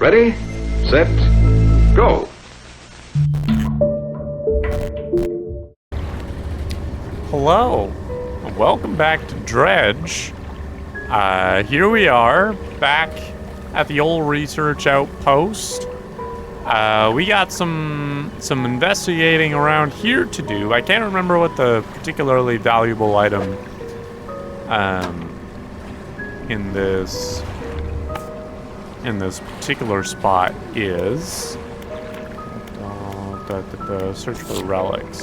Ready, set, go. Hello, and welcome back to Dredge. Here we are, back at the old research outpost. We got some investigating around here to do. I can't remember what the particularly valuable item in this particular spot is. Search for relics.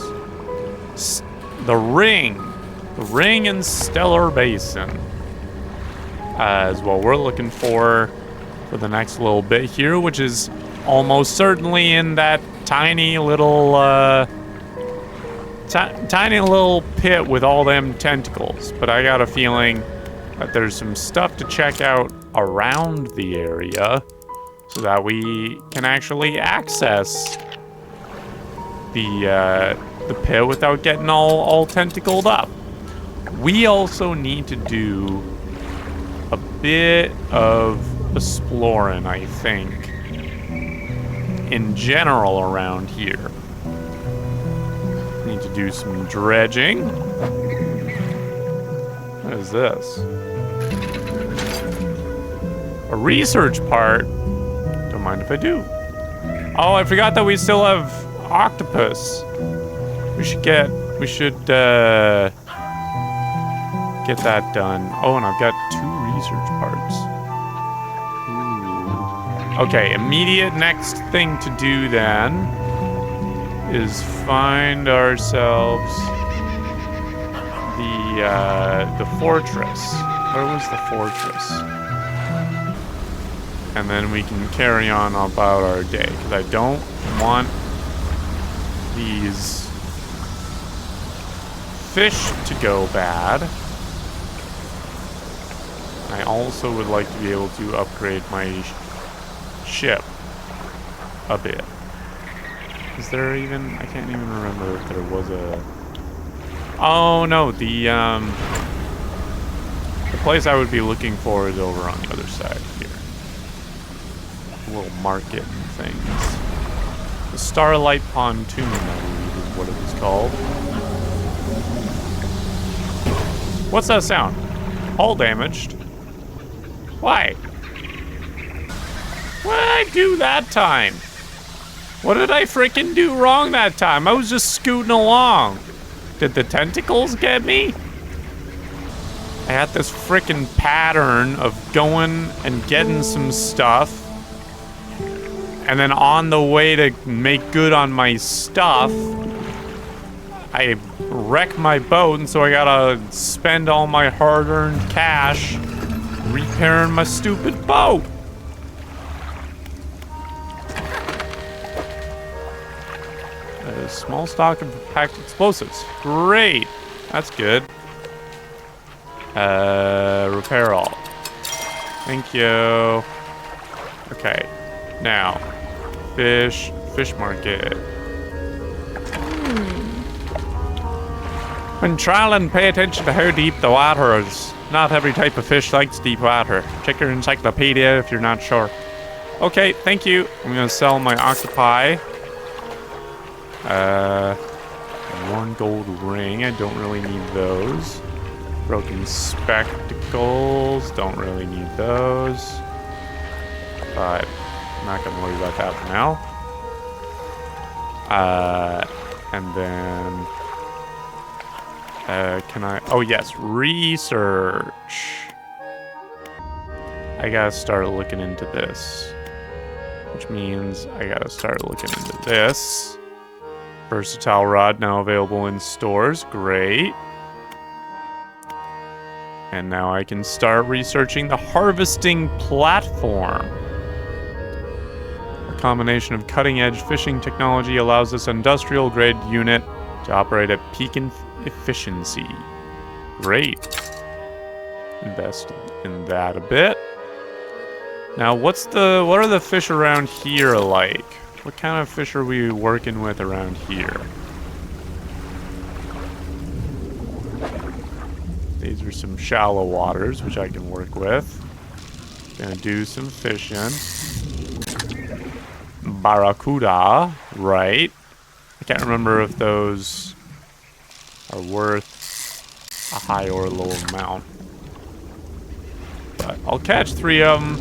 The ring in Stellar Basin is what we're looking for the next little bit here, which is almost certainly in that tiny little pit with all them tentacles. But I got a feeling that there's some stuff to check out around the area so that we can actually access the pit without getting all tentacled up. We also need to do a bit of exploring, I think, in general around here. Need to do some dredging. What is this? A research part? Don't mind if I do. Oh, I forgot that we still have octopus. We should get that done. Oh, and I've got 2 research parts. Ooh. Okay, immediate next thing to do then is find ourselves the fortress. Where was the fortress? And then we can carry on about our day, because I don't want these fish to go bad. I also would like to be able to upgrade my ship a bit. Is there even... I can't even remember if there was a... Oh no, the place I would be looking for is over on the other side here. A little market and things. The Starlight Pontoon, I believe is what it was called. What's that sound? Hull damaged. Why? What did I do that time? What did I freaking do wrong that time? I was just scooting along. Did the tentacles get me? I had this freaking pattern of going and getting some stuff, and then on the way to make good on my stuff, I wrecked my boat, and so I gotta spend all my hard-earned cash repairing my stupid boat. A small stock of packed explosives. Great. That's good. Repair all. Thank you. Okay. Now, fish market. When trialing, pay attention to how deep the water is. Not every type of fish likes deep water. Check your encyclopedia if you're not sure. Okay, thank you. I'm gonna sell my octopi. 1 gold ring. I don't really need those. Broken spectacles. Don't really need those. But I'm not gonna worry about that for now. And then... can I... Oh, yes. Research. I gotta start looking into this. Which means I gotta start looking into this. Versatile rod now available in stores. Great. And now I can start researching the harvesting platform. A combination of cutting-edge fishing technology allows this industrial-grade unit to operate at peak efficiency. Great. Invest in that a bit. Now, what are the fish around here like? What kind of fish are we working with around here? These are some shallow waters, which I can work with. Gonna do some fishing. barracuda, right? I can't remember if those are worth a high or a low amount. But I'll catch 3 of them.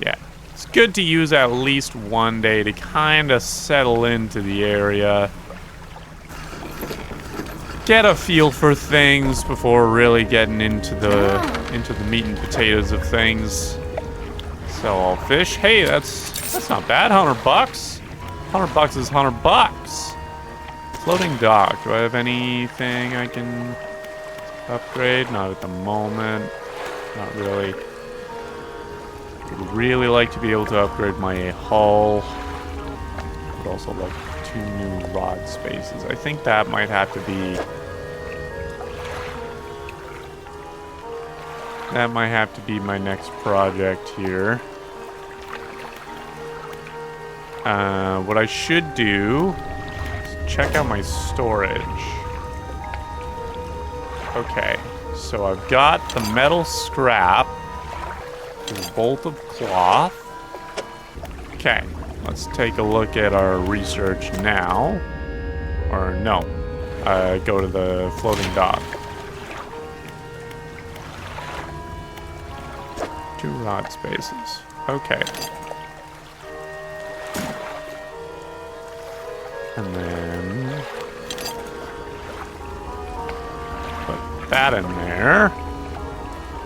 Yeah, it's good to use at least one day to kind of settle into the area. Get a feel for things before really getting into the meat and potatoes of things. Sell all fish. Hey, that's not bad. $100 bucks. $100 is $100. Floating dock. Do I have anything I can upgrade? Not at the moment. Not really. Would really like to be able to upgrade my hull. Would also like 2 new rod spaces. I think that might have to be. That might have to be my next project here. What I should do is check out my storage. Okay, so I've got the metal scrap, the bolt of cloth. Okay, let's take a look at our research now. Or no, go to the floating dock. 2 rod spaces. Okay. And then put that in there.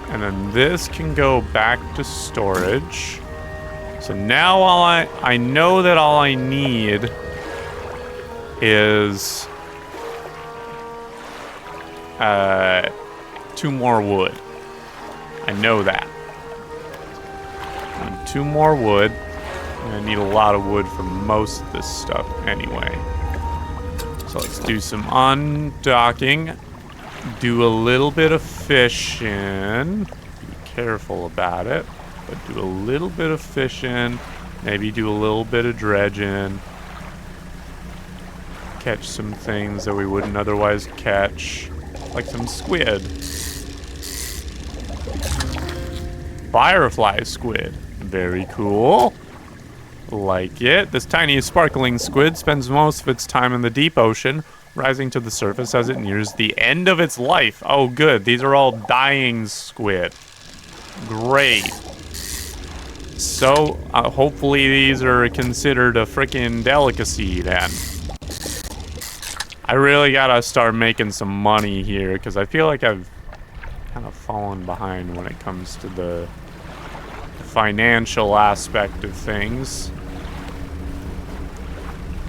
And then this can go back to storage. So now I know that all I need is 2 more wood. I know that. 2 more wood. I need a lot of wood for most of this stuff anyway. So let's do some undocking. Do a little bit of fishing. Be careful about it. But do a little bit of fishing. Maybe do a little bit of dredging. Catch some things that we wouldn't otherwise catch. Like some squid. Firefly squid. Very cool. Like it. This tiny sparkling squid spends most of its time in the deep ocean, rising to the surface as it nears the end of its life. Oh, good. These are all dying squid. Great. So, hopefully these are considered a freaking delicacy then. I really gotta start making some money here, because I feel like I've kind of fallen behind when it comes to the financial aspect of things.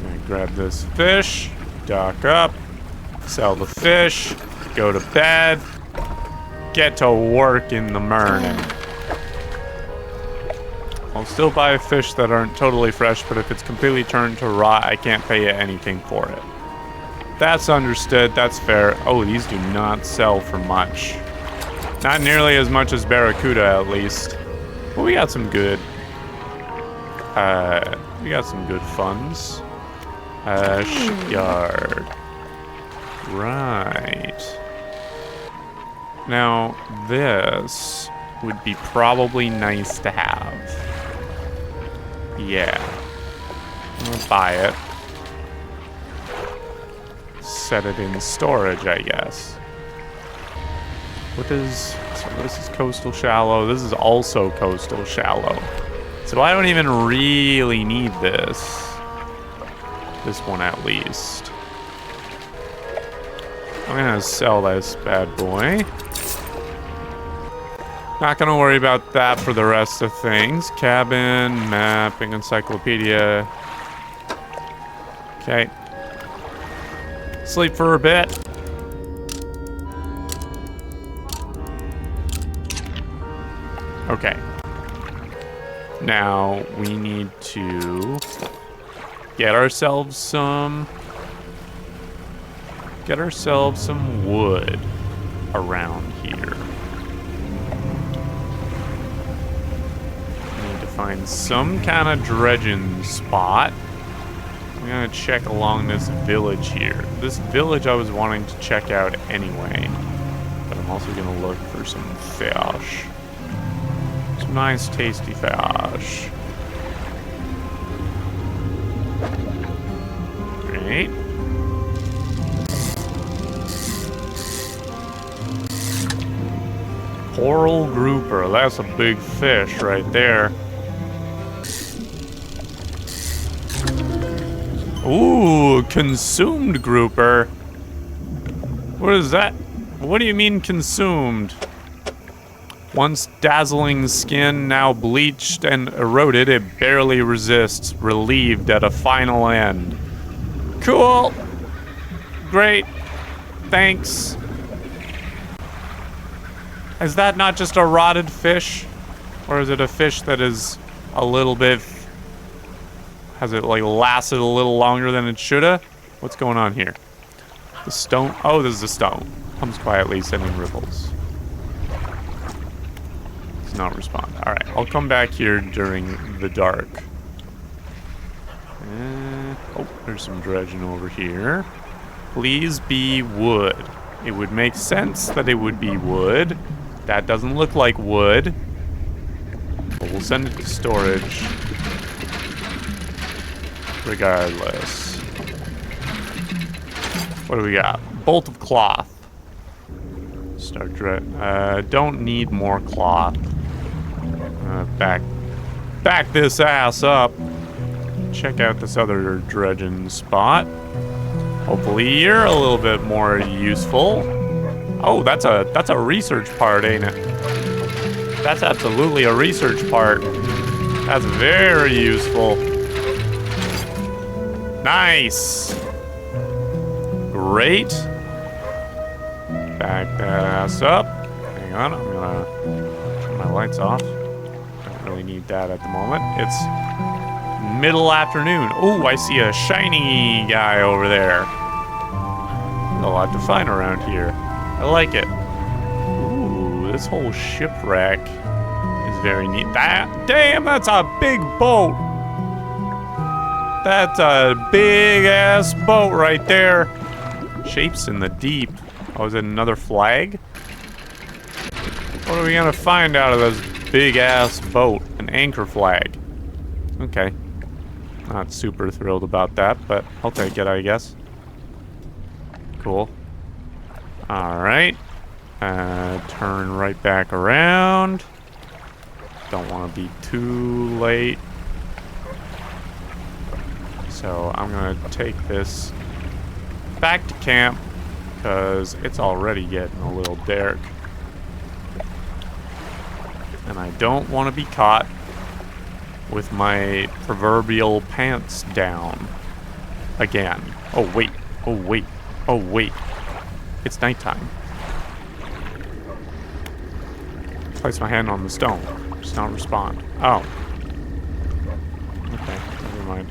Gonna grab this fish, dock up, sell the fish, go to bed, get to work in the morning. I'll still buy fish that aren't totally fresh, but if it's completely turned to rot, I can't pay you anything for it. That's understood, that's fair. Oh, these do not sell for much. Not nearly as much as Barracuda, at least. But we got some good, funds. Shipyard. Right. Now, this would be probably nice to have. Yeah. I'm gonna buy it. Set it in storage, I guess. What is... So this is coastal shallow. This is also coastal shallow. So I don't even really need this. This one at least. I'm gonna sell this bad boy. Not gonna worry about that for the rest of things. Cabin, mapping, encyclopedia. Okay. Sleep for a bit. Okay. Now we need to get ourselves some wood around here. We need to find some kind of dredging spot. I'm gonna check along this village here. This village I was wanting to check out anyway, but I'm also gonna look for some fish. Some nice tasty fish. Right. Coral grouper. That's a big fish right there. Ooh, consumed grouper. What is that? What do you mean consumed? Once dazzling skin, now bleached and eroded, it barely resists, relieved at a final end. Cool. Great. Thanks. Is that not just a rotted fish? Or is it a fish that is a little bit... Has it, like, lasted a little longer than it shoulda? What's going on here? The stone... Oh, this is a stone. Comes quietly, sending ripples. Does not respond. Alright, I'll come back here during the dark. Oh, there's some dredging over here. Please be wood. It would make sense that it would be wood. That doesn't look like wood. But we'll send it to storage. Regardless. What do we got? Bolt of cloth. Start dredge. Don't need more cloth. Back this ass up. Check out this other dredging spot. Hopefully you're a little bit more useful. Oh, that's a research part, ain't it? That's absolutely a research part. That's very useful. Nice. Great. Back that ass up. Hang on, I'm gonna turn my lights off. Don't really need that at the moment. It's middle afternoon. Oh, I see a shiny guy over there. There's a lot to find around here. I like it. Ooh, this whole shipwreck is very neat. Damn, that's a big boat. That's a big ass boat right there. Shapes in the deep. Oh, is it another flag? What are we gonna find out of this big ass boat? An anchor flag. Okay. Not super thrilled about that, but I'll take it, I guess. Cool. Alright. Turn right back around. Don't want to be too late. So I'm gonna take this back to camp because it's already getting a little dark. And I don't want to be caught with my proverbial pants down again. Oh wait, oh wait, oh wait. It's nighttime. Place my hand on the stone. Does not respond. Oh. Okay, never mind.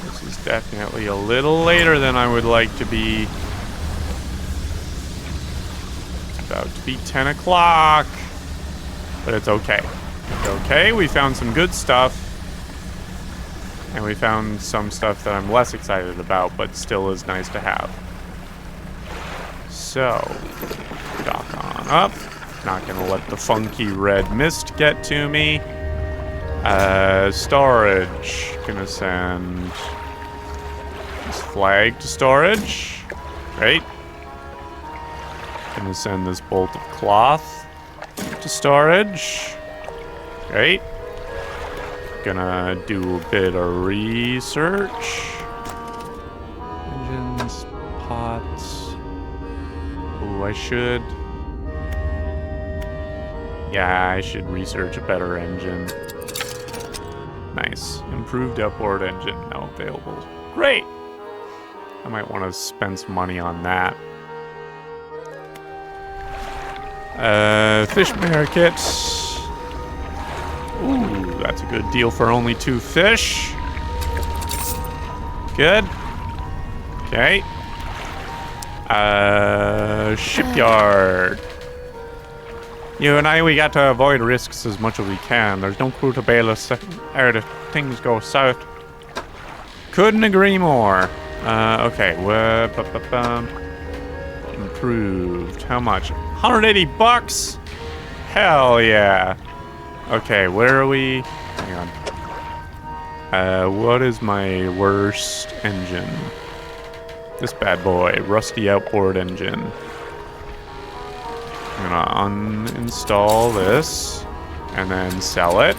This is definitely a little later than I would like to be. It's about to be 10 o'clock. But it's okay. It's okay, we found some good stuff. And we found some stuff that I'm less excited about, but still is nice to have. So, dock on up. Not gonna let the funky red mist get to me. Storage. Gonna send this flag to storage. Great. Gonna send this bolt of cloth to storage. Great. Gonna do a bit of research. Engines, pots. Ooh, I should. Yeah, I should research a better engine. Nice. Improved upboard engine now available. Great! I might want to spend some money on that. Fish market. Ooh, that's a good deal for only 2 fish. Good. Okay. Shipyard. You and I, we got to avoid risks as much as we can. There's no crew to bail us out if things go south. Couldn't agree more. Okay. Improved. How much? 180 bucks? Hell yeah. Okay, where are we? Hang on. What is my worst engine? This bad boy, rusty outboard engine. I'm gonna uninstall this and then sell it.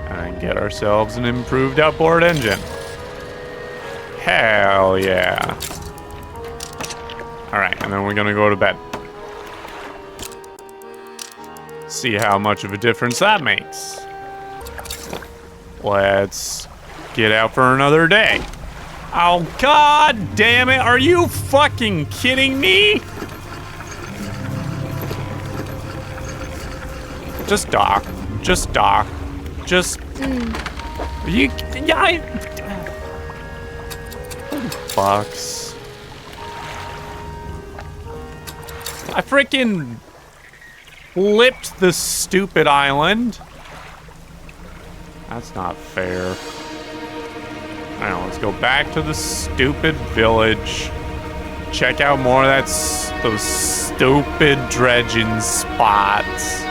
And get ourselves an improved outboard engine. Hell yeah. Alright, and then we're gonna go to bed. See how much of a difference that makes. Let's get out for another day. Oh, god damn it. Are you fucking kidding me? Just dock. Just dock. Just... You... Yeah, Fucks. I freaking flipped the stupid island. That's not fair. Alright, let's go back to the stupid village. Check out more of those stupid dredging spots.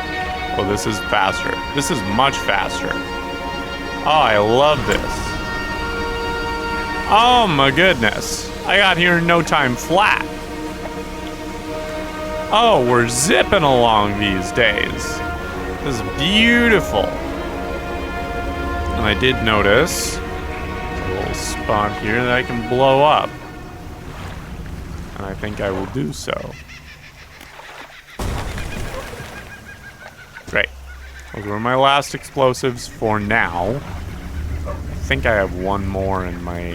Oh, this is faster. This is much faster. Oh, I love this. Oh my goodness. I got here in no time flat. Oh, we're zipping along these days. This is beautiful. And I did notice a little spot here that I can blow up. And I think I will do so. Great. Those were my last explosives for now. I think I have one more in my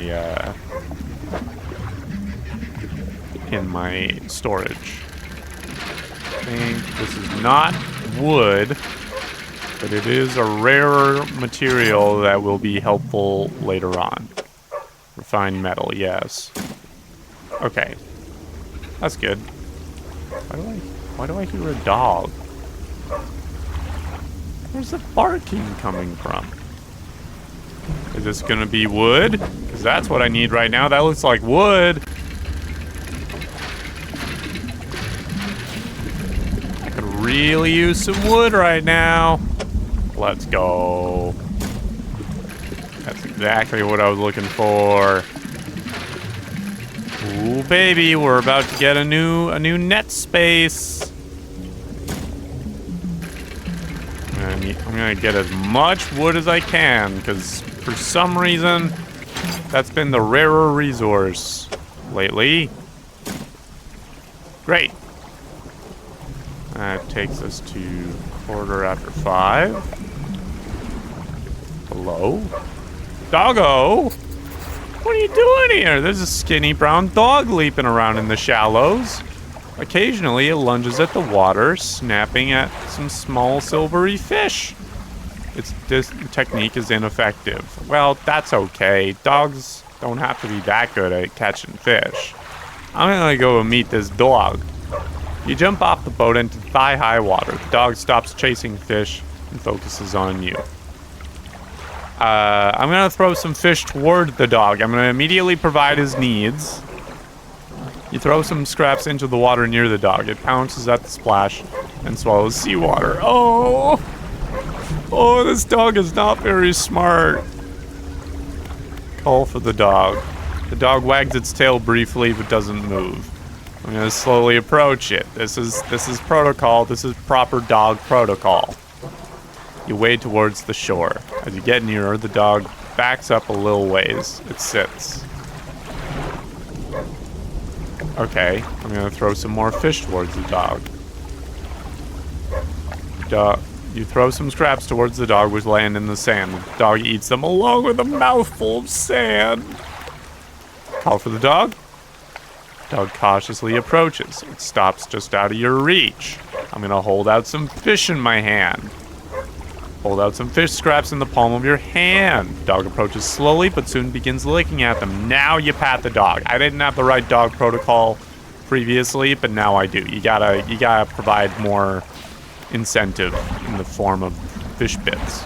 storage. I think this is not wood, but it is a rarer material that will be helpful later on. Refined metal, yes. Okay. That's good. Why do I hear a dog? Where's the barking coming from? Is this gonna be wood? Because that's what I need right now. That looks like wood. I could really use some wood right now. Let's go. That's exactly what I was looking for. Ooh, baby, we're about to get a new net space. And I'm gonna get as much wood as I can, because for some reason, that's been the rarer resource lately. Great. That takes us to 5:15. Hello? Doggo? What are you doing here? There's a skinny brown dog leaping around in the shallows. Occasionally, it lunges at the water, snapping at some small silvery fish. This technique is ineffective. Well, that's okay. Dogs don't have to be that good at catching fish. I'm gonna go and meet this dog. You jump off the boat into thigh-high water. The dog stops chasing fish and focuses on you. I'm gonna throw some fish toward the dog. I'm gonna immediately provide his needs. You throw some scraps into the water near the dog. It pounces at the splash and swallows seawater. Oh! Oh, this dog is not very smart. Call for the dog. The dog wags its tail briefly but doesn't move. I'm gonna slowly approach it. This is protocol. This is proper dog protocol. You wade towards the shore. As you get nearer, the dog backs up a little ways. It sits. Okay, I'm gonna throw some more fish towards the dog. You throw some scraps towards the dog, which land in the sand. The dog eats them along with a mouthful of sand. Call for the dog. Dog cautiously approaches. It stops just out of your reach. I'm gonna hold out some fish in my hand. Hold out some fish scraps in the palm of your hand. Dog approaches slowly, but soon begins licking at them. Now you pat the dog. I didn't have the right dog protocol previously, but now I do. You gotta provide more incentive in the form of fish bits.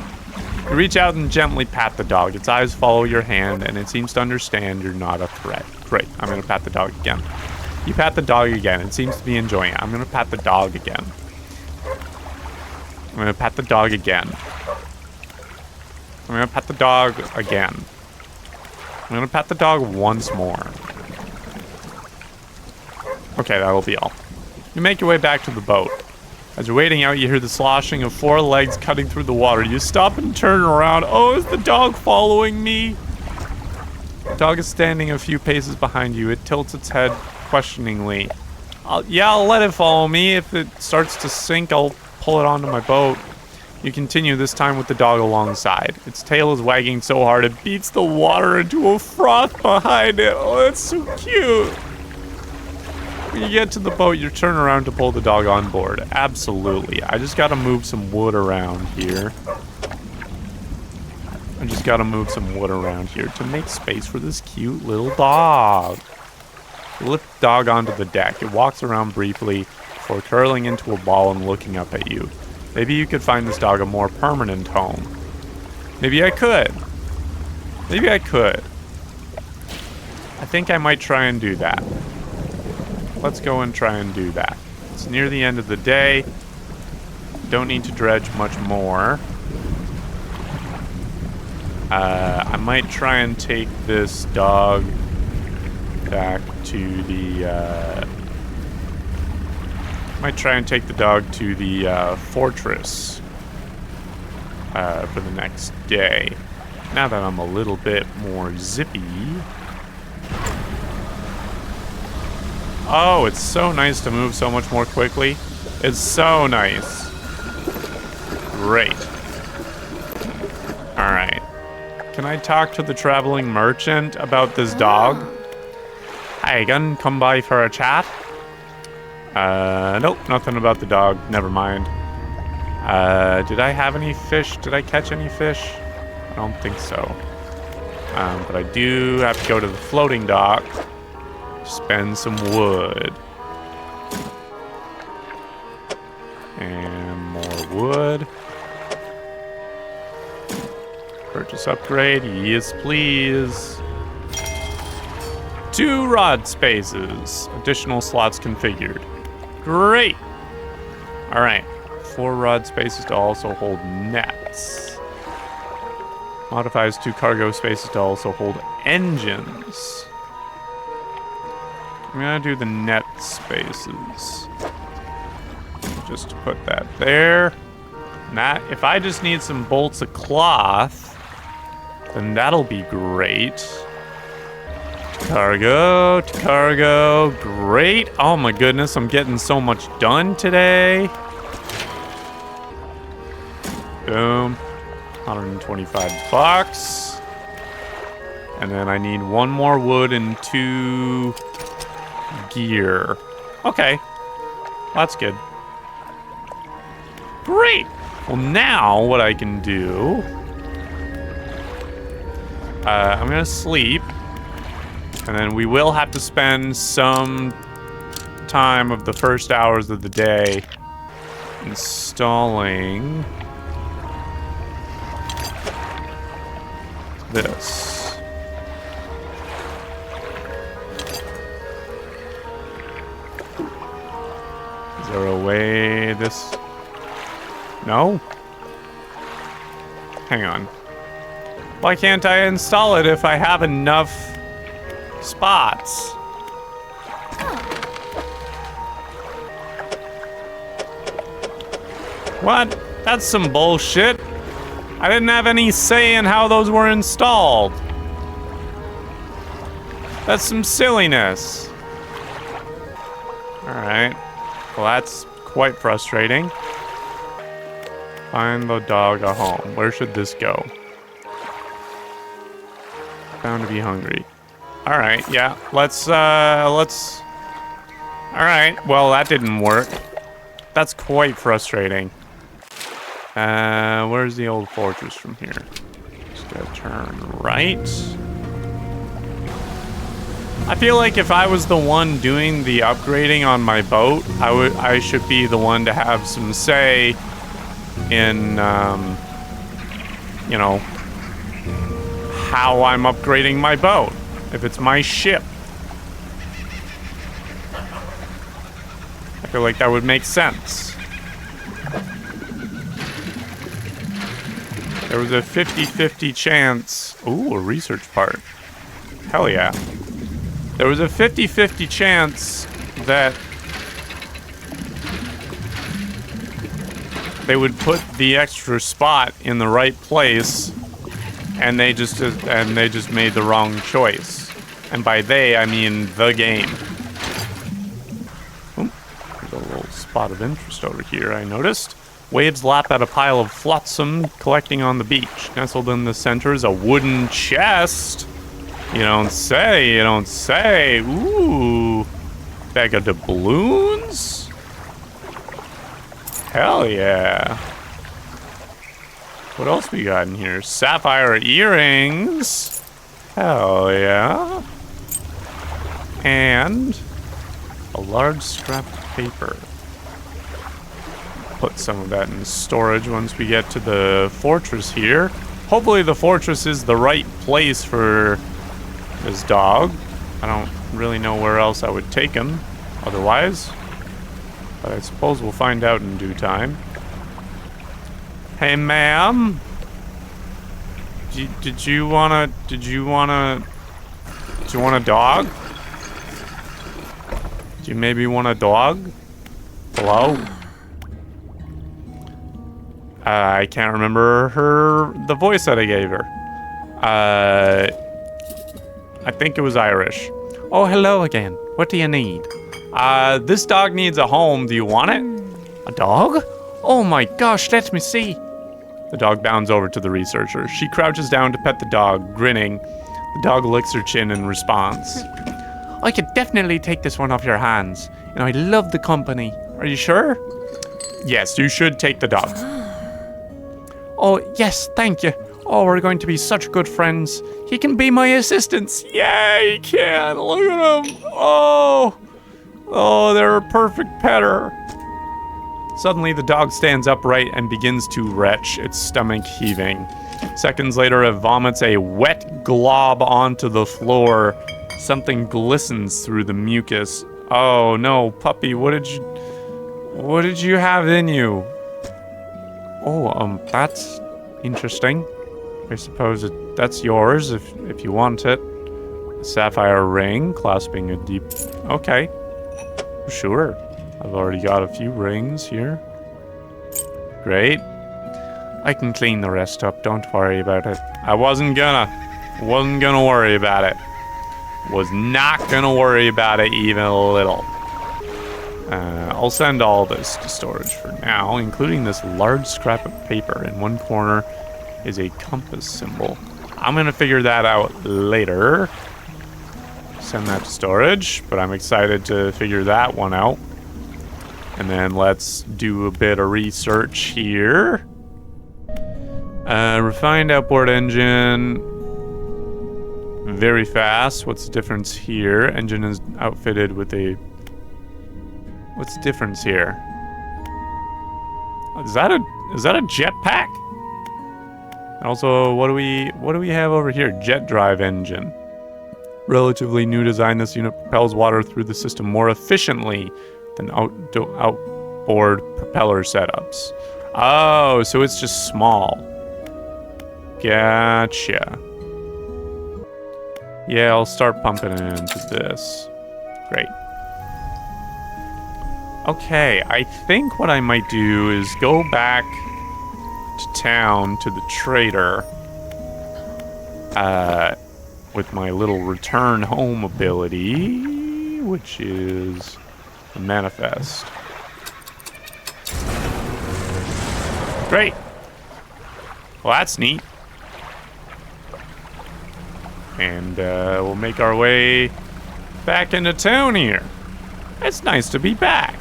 You reach out and gently pat the dog. Its eyes follow your hand, and it seems to understand you're not a threat. Great. I'm gonna pat the dog again. You pat the dog again. It seems to be enjoying it. I'm gonna pat the dog again. I'm gonna pat the dog again. I'm gonna pet the dog again. I'm gonna pet the dog once more. Okay, that'll be all. You make your way back to the boat. As you're waiting out, you hear the sloshing of 4 legs cutting through the water. You stop and turn around. Oh, is the dog following me? The dog is standing a few paces behind you. It tilts its head questioningly. I'll let it follow me. If it starts to sink, I'll pull it onto my boat. You continue, this time with the dog alongside. Its tail is wagging so hard it beats the water into a froth behind it. Oh, that's so cute. When you get to the boat, you turn around to pull the dog on board. Absolutely. I just gotta move some wood around here. To make space for this cute little dog. You lift the dog onto the deck. It walks around briefly before curling into a ball and looking up at you. Maybe you could find this dog a more permanent home. Maybe I could. I think I might try and do that. Let's go and try and do that. It's near the end of the day. Don't need to dredge much more. I might try and take this dog back to the, might try and take the dog to the fortress for the next day. Now that I'm a little bit more zippy. Oh, it's so nice to move so much more quickly. It's so nice. Great. Alright. Can I talk to the traveling merchant about this dog? Hi again, come by for a chat? Nope, nothing about the dog. Never mind. Did I have any fish? Did I catch any fish? I don't think so. But I do have to go to the floating dock. Spend some wood. And more wood. Purchase upgrade. Yes, please. 2 rod spaces. Additional slots configured. Great. All right. 4 rod spaces to also hold nets. Modifies 2 cargo spaces to also hold engines. I'm gonna do the net spaces. Just to put that there. And that, if I just need some bolts of cloth, then that'll be great. Cargo, to cargo, great. Oh my goodness, I'm getting so much done today. Boom. 125 bucks. And then I need 1 more wood and 2 gear. Okay. That's good. Great. Well, now what I can do... I'm gonna sleep. And then we will have to spend some time of the first hours of the day installing this. Is there a way this... No? Hang on. Why can't I install it if I have enough spots? What? That's some bullshit. I didn't have any say in how those were installed. That's some silliness. Alright. Well, that's quite frustrating. Find the dog a home. Where should this go? Bound to be hungry. Alright, yeah. Let's... Alright, well, that didn't work. That's quite frustrating. Where's the old fortress from here? Just gotta turn right. I feel like if I was the one doing the upgrading on my boat, I should be the one to have some say in, you know, how I'm upgrading my boat. If it's my ship. I feel like that would make sense. There was a 50-50 chance. Ooh, a research part. Hell yeah. There was a 50-50 chance that they would put the extra spot in the right place, and they just made the wrong choice. And by they, I mean the game. Ooh, there's a little spot of interest over here, I noticed. Waves lap at a pile of flotsam collecting on the beach. Nestled in the center is a wooden chest. You don't say, you don't say. Ooh. Bag of doubloons? Hell yeah. What else we got in here? Sapphire earrings. Hell yeah. And a large scrap of paper. Put some of that in storage once we get to the fortress here. Hopefully the fortress is the right place for this dog. I don't really know where else I would take him otherwise. But I suppose we'll find out in due time. Hey, ma'am. Did you want a dog? Do you maybe want a dog? Hello? I can't remember the voice that I gave her. I think it was Irish. Oh, hello again. What do you need? This dog needs a home. Do you want it? A dog? Oh my gosh, let me see. The dog bounds over to the researcher. She crouches down to pet the dog, grinning. The dog licks her chin in response. I could definitely take this one off your hands. And I love the company. Are you sure? Yes, you should take the dog. Oh, yes, thank you. Oh, we're going to be such good friends. He can be my assistant. Yeah, he can. Look at him. Oh, they're a perfect petter. Suddenly, the dog stands upright and begins to retch, its stomach heaving. Seconds later, it vomits a wet glob onto the floor. Something glistens through the mucus. Oh no, puppy, what did you have in you? Oh, that's interesting. I suppose that's yours if you want it. A sapphire ring, clasping a deep... Okay. Sure. I've already got a few rings here. Great. I can clean the rest up, don't worry about it. I wasn't gonna worry about it. Was not gonna worry about it even a little. I'll send all this to storage for now, including this large scrap of paper. In one corner is a compass symbol. I'm gonna figure that out later. Send that to storage, but I'm excited to figure that one out. And then let's do a bit of research here. Refined outboard engine. Very fast. What's the difference here? Engine is outfitted with a... What's the difference here? Is that a jetpack? Also, what do we have over here? Jet drive engine. Relatively new design, this unit propels water through the system more efficiently than outboard propeller setups. Oh, so it's just small. Gotcha. Yeah, I'll start pumping it into this. Great. Okay, I think what I might do is go back to town to the trader with my little return home ability, which is a manifest. Great. Well, that's neat. And we'll make our way back into town here. It's nice to be back.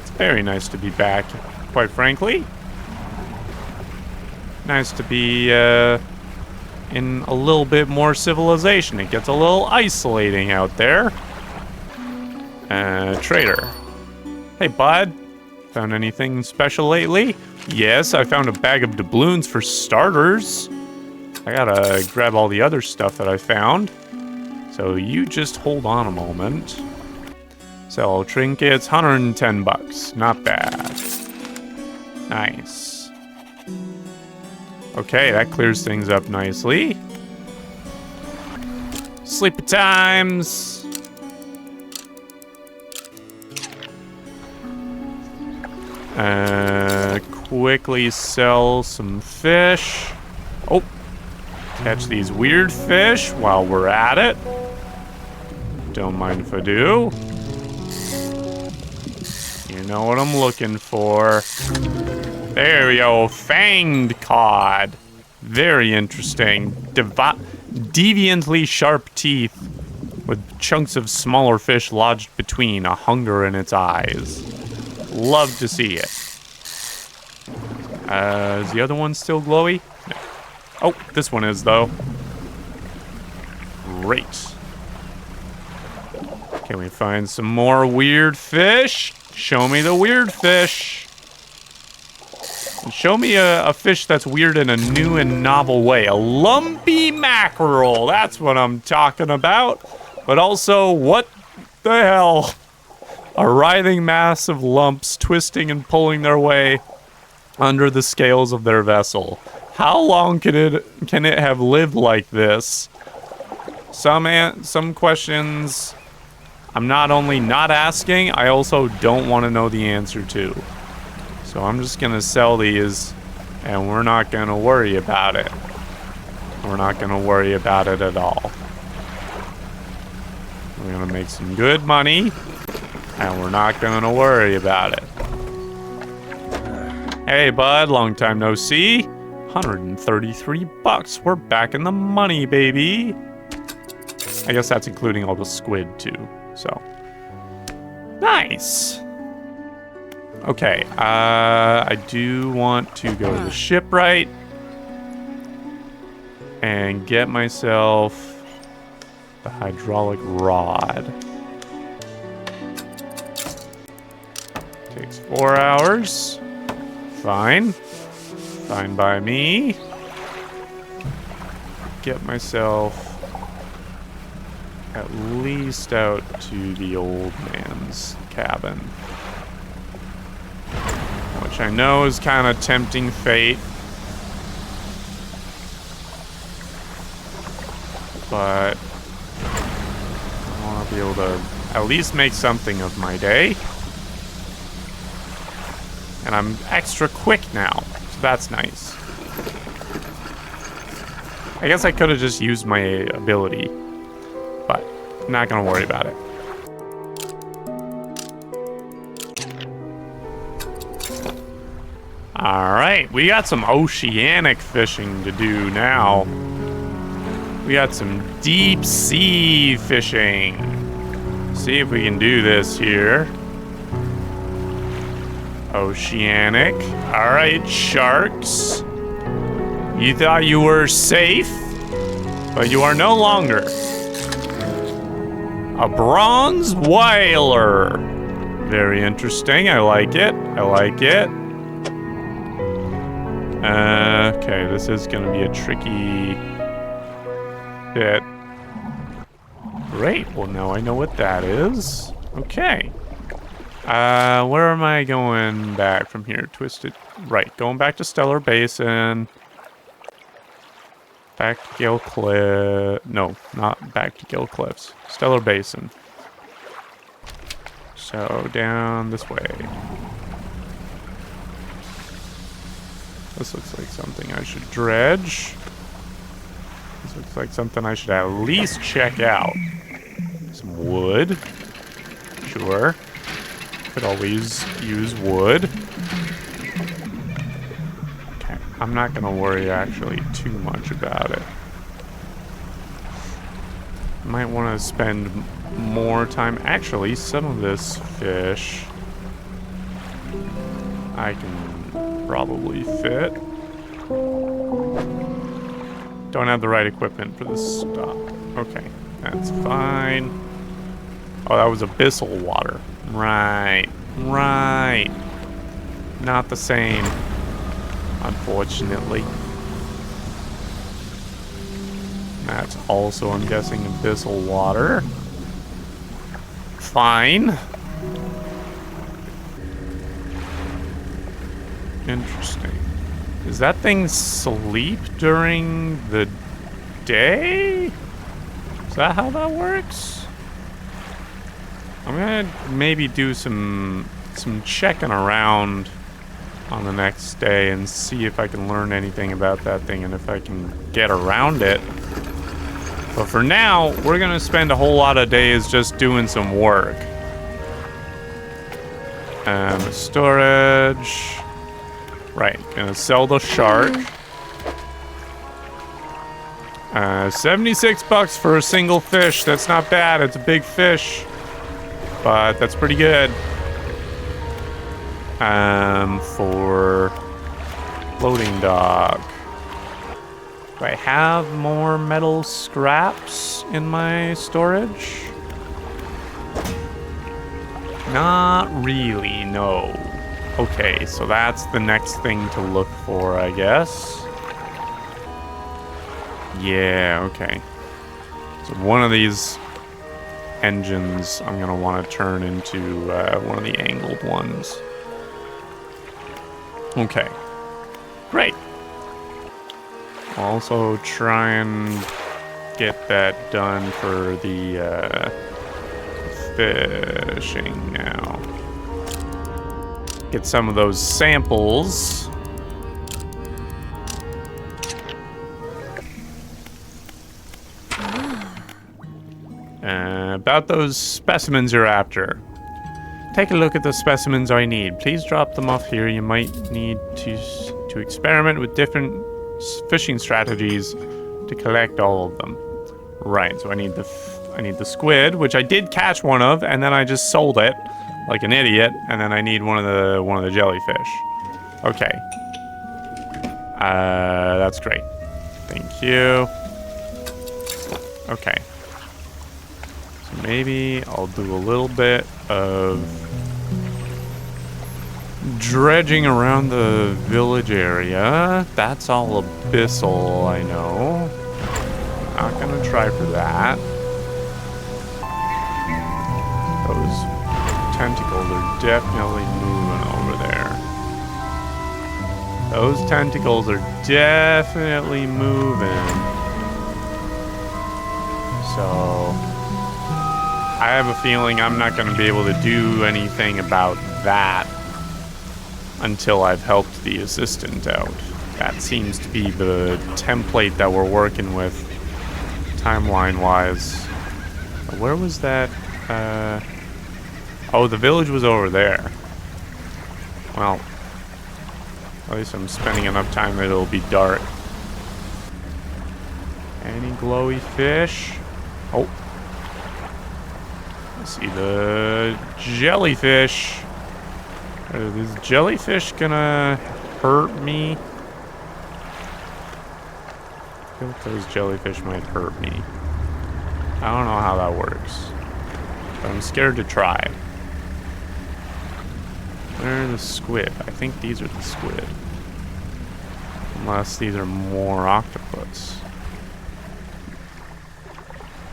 It's very nice to be back, quite frankly. Nice to be in a little bit more civilization. It gets a little isolating out there. Trader. Hey, bud. Found anything special lately? Yes, I found a bag of doubloons for starters. I gotta grab all the other stuff that I found. So you just hold on a moment. Sell trinkets, 110 bucks. Not bad. Nice. Okay, that clears things up nicely. Sleepy times. Quickly sell some fish. Oh, catch these weird fish while we're at it. Don't mind if I do. You know what I'm looking for. There we go, fanged cod. Very interesting. Deviantly sharp teeth with chunks of smaller fish lodged between, a hunger in its eyes. Love to see it. Is the other one still glowy? No. Oh, this one is, though. Great. Can we find some more weird fish? Show me the weird fish. Show me a fish that's weird in a new and novel way. A lumpy mackerel. That's what I'm talking about. But also, what the hell? A writhing mass of lumps twisting and pulling their way under the scales of their vessel. How long can it have lived like this? Some questions I'm not only not asking, I also don't want to know the answer to. So I'm just gonna sell these, and we're not gonna worry about it. We're not gonna worry about it at all. We're gonna make some good money, and we're not gonna worry about it. Hey bud, long time no see. 133 bucks. We're back in the money, baby. I guess that's including all the squid too, so. Nice. Okay, I do want to go to the shipwright and get myself the hydraulic rod. Takes 4 hours. Fine. Fine by me. Get myself at least out to the old man's cabin. Which I know is kind of tempting fate. But I want to be able to at least make something of my day. And I'm extra quick now, so that's nice. I guess I could have just used my ability, but I'm not gonna worry about it. Alright, we got some oceanic fishing to do now. We got some deep sea fishing. See if we can do this here. Oceanic. Alright, sharks. You thought you were safe, but you are no longer. A bronze whaler. Very interesting. I like it. I like it. Okay, this is gonna be a tricky bit. Great. Well, now I know what that is. Okay. Where am I going back from here? Twisted. Right. Going back to Stellar Basin. Back to Gale Cliff. No, not back to Gale Cliffs. Stellar Basin. So, down this way. This looks like something I should dredge. This looks like something I should at least check out. Some wood. Sure. Could always use wood. Okay, I'm not gonna worry actually too much about it. Might want to spend more time. Actually, some of this fish I can probably fit. Don't have the right equipment for this stuff. Okay, that's fine. Oh, that was abyssal water. Right. Right. Not the same, unfortunately. That's also, I'm guessing, abyssal water. Fine. Interesting. Does that thing sleep during the day? Is that how that works? I'm gonna maybe do some checking around on the next day and see if I can learn anything about that thing and if I can get around it. But for now, we're gonna spend a whole lot of days just doing some work. Storage. Right, gonna sell the shark. 76 bucks for a single fish. That's not bad. It's a big fish, but that's pretty good. For floating dock. Do I have more metal scraps in my storage? Not really, no. Okay, so that's the next thing to look for, I guess. Yeah, okay. So one of these engines I'm gonna want to turn into one of the angled ones. Okay. Great. Also try and get that done for the fishing now. Get some of those samples. About those specimens you're after. Take a look at the specimens I need. Please drop them off here. You might need to experiment with different fishing strategies to collect all of them. Right, so I need the squid, which I did catch one of, and then I just sold it like an idiot, and then I need one of the jellyfish. Okay. That's great. Thank you. Okay. So maybe I'll do a little bit of dredging around the village area. That's all abyssal, I know. Not gonna try for that. Those tentacles are definitely moving over there. Those tentacles are definitely moving. So I have a feeling I'm not going to be able to do anything about that until I've helped the assistant out. That seems to be the template that we're working with, timeline-wise. Where was that? Oh, the village was over there. Well, at least I'm spending enough time that it'll be dark. Any glowy fish? Oh. I see the jellyfish. Are these jellyfish gonna hurt me? I feel like those jellyfish might hurt me. I don't know how that works, but I'm scared to try. Where are the squid? I think these are the squid. Unless these are more octopus.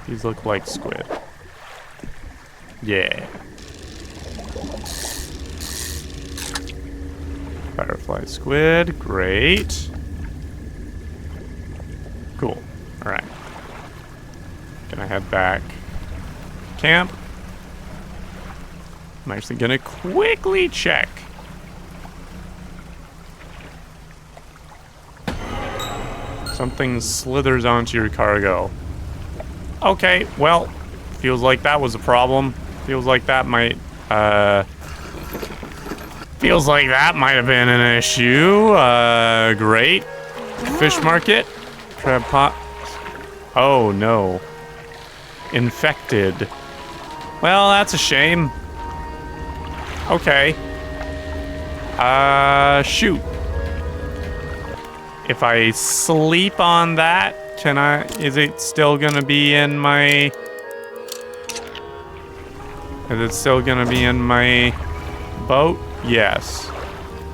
These look like squid. Yeah. Firefly squid, great. Cool, alright. Gonna head back. Camp. I'm actually gonna quickly check. Something slithers onto your cargo. Okay, well, feels like that was a problem. Feels like that might have been an issue. Great. Fish market. Crab pot. Oh no. Infected. Well, that's a shame. Okay. Shoot. If I sleep on that, is it still gonna be in my... Is it still gonna be in my boat? Yes.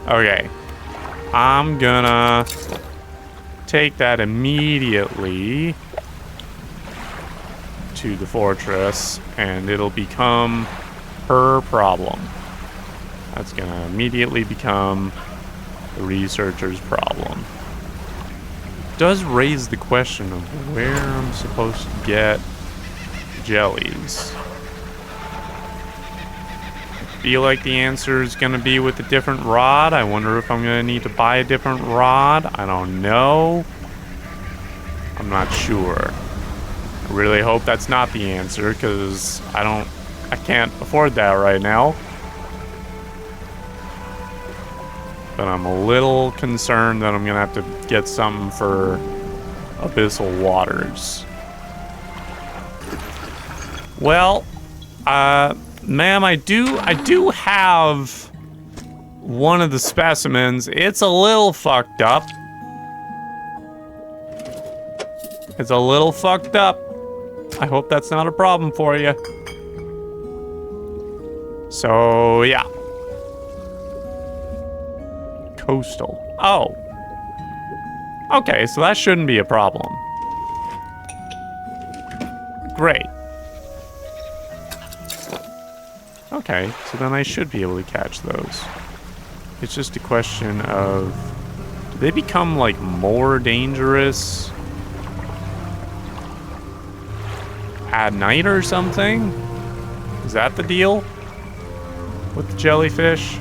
Okay. I'm gonna take that immediately to the fortress, and it'll become her problem. That's gonna immediately become The researcher's problem. Does raise the question of where I'm supposed to get jellies. I feel like the answer is going to be with a different rod. I wonder if I'm going to need to buy a different rod. I don't know. I'm not sure. I really hope that's not the answer, because I can't afford that right now. But I'm a little concerned that I'm gonna have to get something for abyssal waters. Well, ma'am, I do have one of the specimens. It's a little fucked up. It's a little fucked up. I hope that's not a problem for you. So, yeah. Coastal. Oh. Okay, so that shouldn't be a problem. Great. Okay, so then I should be able to catch those. It's just a question of... do they become, like, more dangerous at night or something? Is that the deal with the jellyfish?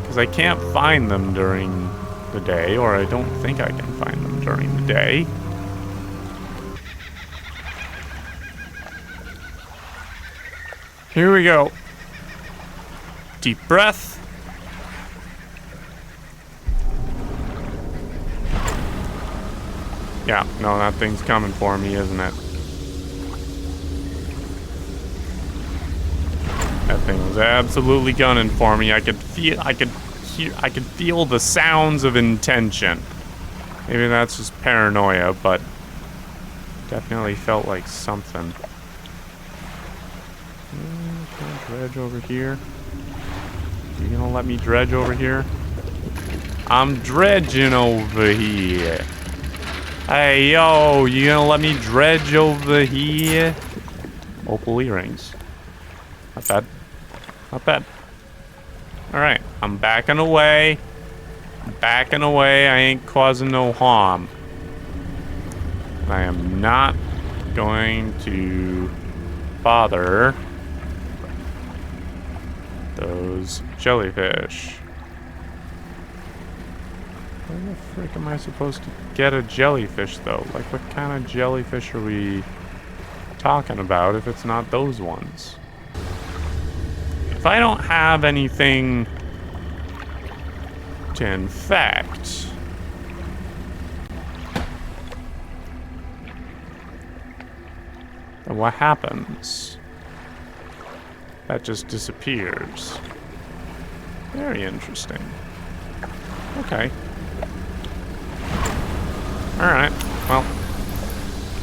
Because I can't find them during the day, or I don't think I can find them during the day. Here we go. Deep breath. Yeah, no, that thing's coming for me, isn't it? That thing was absolutely gunning for me. I could feel the sounds of intention. Maybe that's just paranoia, but definitely felt like something. Can I dredge over here? You gonna let me dredge over here? I'm dredging over here. Hey, yo, you gonna let me dredge over here? Opal earrings. Not bad. Not bad. Alright, I'm backing away. I'm backing away. I ain't causing no harm. I am not going to bother those jellyfish. Where the frick am I supposed to get a jellyfish, though? Like, what kind of jellyfish are we talking about if it's not those ones? If I don't have anything to infect, then what happens? That just disappears. Very interesting. Okay. Alright, well.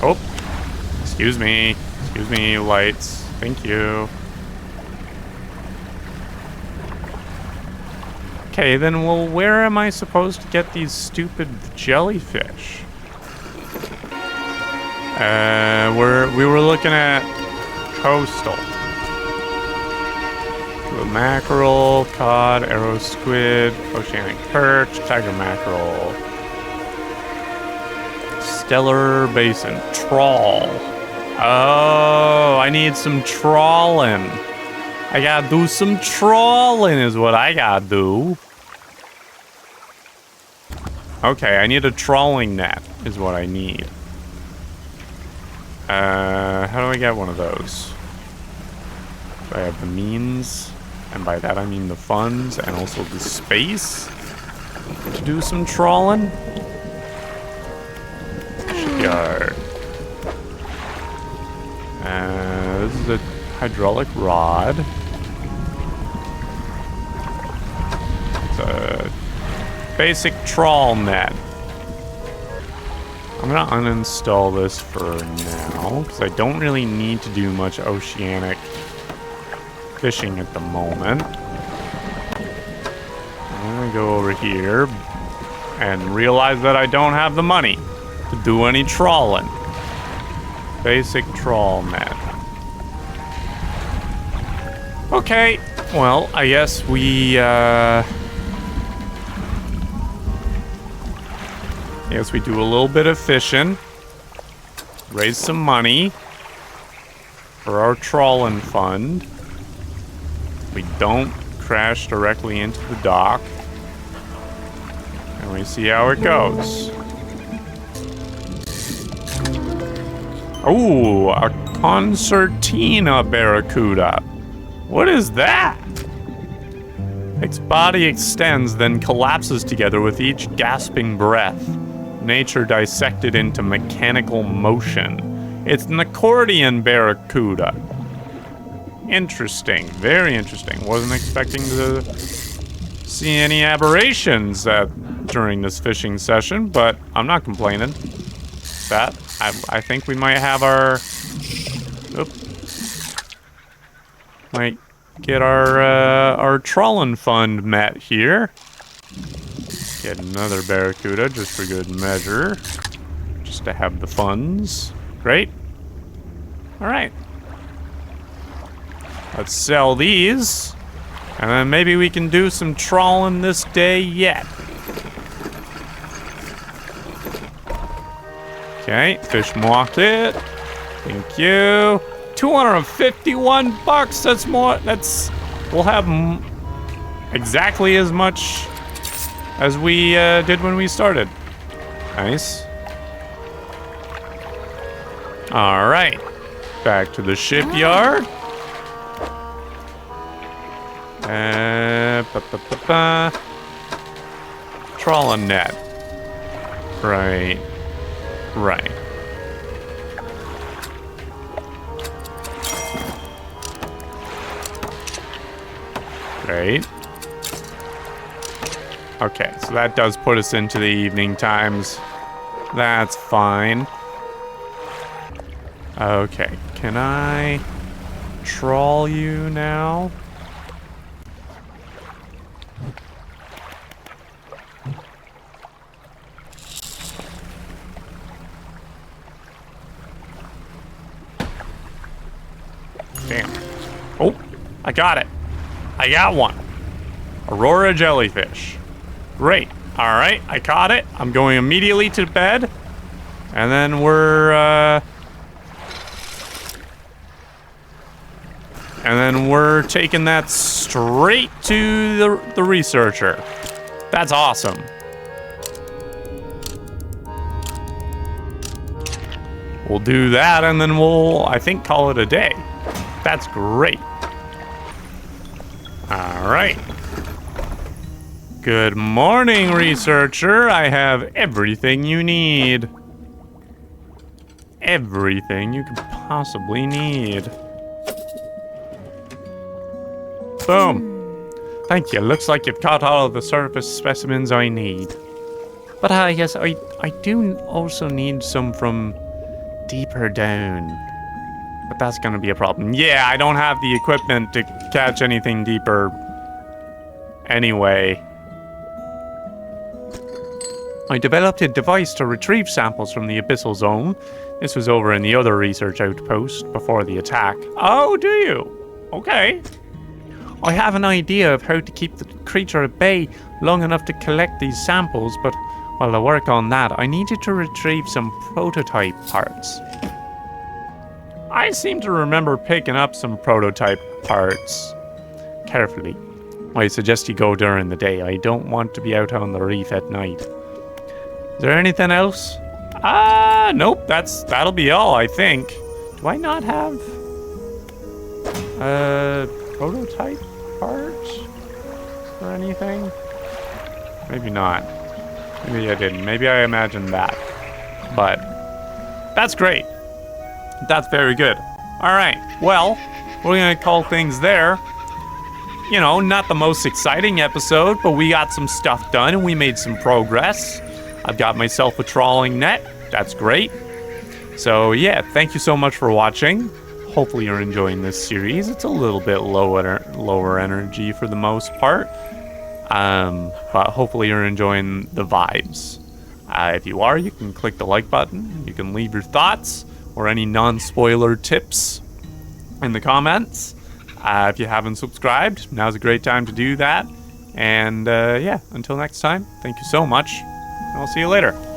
Oh. Excuse me. Excuse me, lights. Thank you. Okay, then, well, where am I supposed to get these stupid jellyfish? We were looking at coastal. Mackerel, cod, arrow squid, oceanic perch, tiger mackerel. Stellar basin, trawl. Oh, I need some trawling. I gotta do some trawling is what I gotta do. Okay, I need a trawling net is what I need. How do I get one of those? Do I have the means? And by that I mean the funds and also the space to do some trawling. Shipyard. This is a hydraulic rod. It's a basic trawl net. I'm gonna uninstall this for now because I don't really need to do much oceanic fishing at the moment. I'm gonna go over here and realize that I don't have the money to do any trawling. Basic trawl net. Okay, Well, I guess we do a little bit of fishing. Raise some money for our trawling fund. We don't crash directly into the dock. And we see how it goes. Oh, a concertina barracuda. What is that? Its body extends, then collapses together with each gasping breath. Nature dissected into mechanical motion. It's an accordion barracuda. Interesting, very interesting. Wasn't expecting to see any aberrations during this fishing session, but I'm not complaining. I think we might have our... Might get our trawling fund met here. Get another barracuda just for good measure. Just to have the funds. Great. Alright. Let's sell these. And then maybe we can do some trawling this day yet. Okay, fish market. Thank you. 251 bucks. That's more. We'll have exactly as much as we did when we started. Nice. All right. Back to the shipyard. Trawling net. Right. Right. Great. Okay, so that does put us into the evening times. That's fine. Okay, can I trawl you now? Damn. Oh, I got it. I got one. Aurora jellyfish. Great. All right, I caught it. I'm going immediately to bed. And then we're taking that straight to the researcher. That's awesome. We'll do that and then we'll, I think, call it a day. That's great. All right. Good morning, researcher. I have everything you need. Everything you could possibly need. Boom. Thank you. Looks like you've caught all of the surface specimens I need. But yes, I do also need some from deeper down. But that's gonna be a problem. Yeah, I don't have the equipment to catch anything deeper anyway. I developed a device to retrieve samples from the abyssal zone. This was over in the other research outpost before the attack. Oh, do you? Okay. I have an idea of how to keep the creature at bay long enough to collect these samples, but while I work on that, I needed to retrieve some prototype parts. I seem to remember picking up some prototype parts. Carefully. I suggest you go during the day. I don't want to be out on the reef at night. Is there anything else? Nope. That'll be all, I think. Do I not have prototype parts or anything? Maybe not. Maybe I didn't. Maybe I imagined that. But that's great. That's very good. All right. Well, we're going to call things there. You know, not the most exciting episode, but we got some stuff done and we made some progress. I've got myself a trawling net. That's great. So yeah, thank you so much for watching. Hopefully you're enjoying this series. It's a little bit lower energy for the most part. But hopefully you're enjoying the vibes. If you are, you can click the like button. You can leave your thoughts or any non-spoiler tips in the comments. If you haven't subscribed, now's a great time to do that. And yeah, until next time, thank you so much. I'll see you later.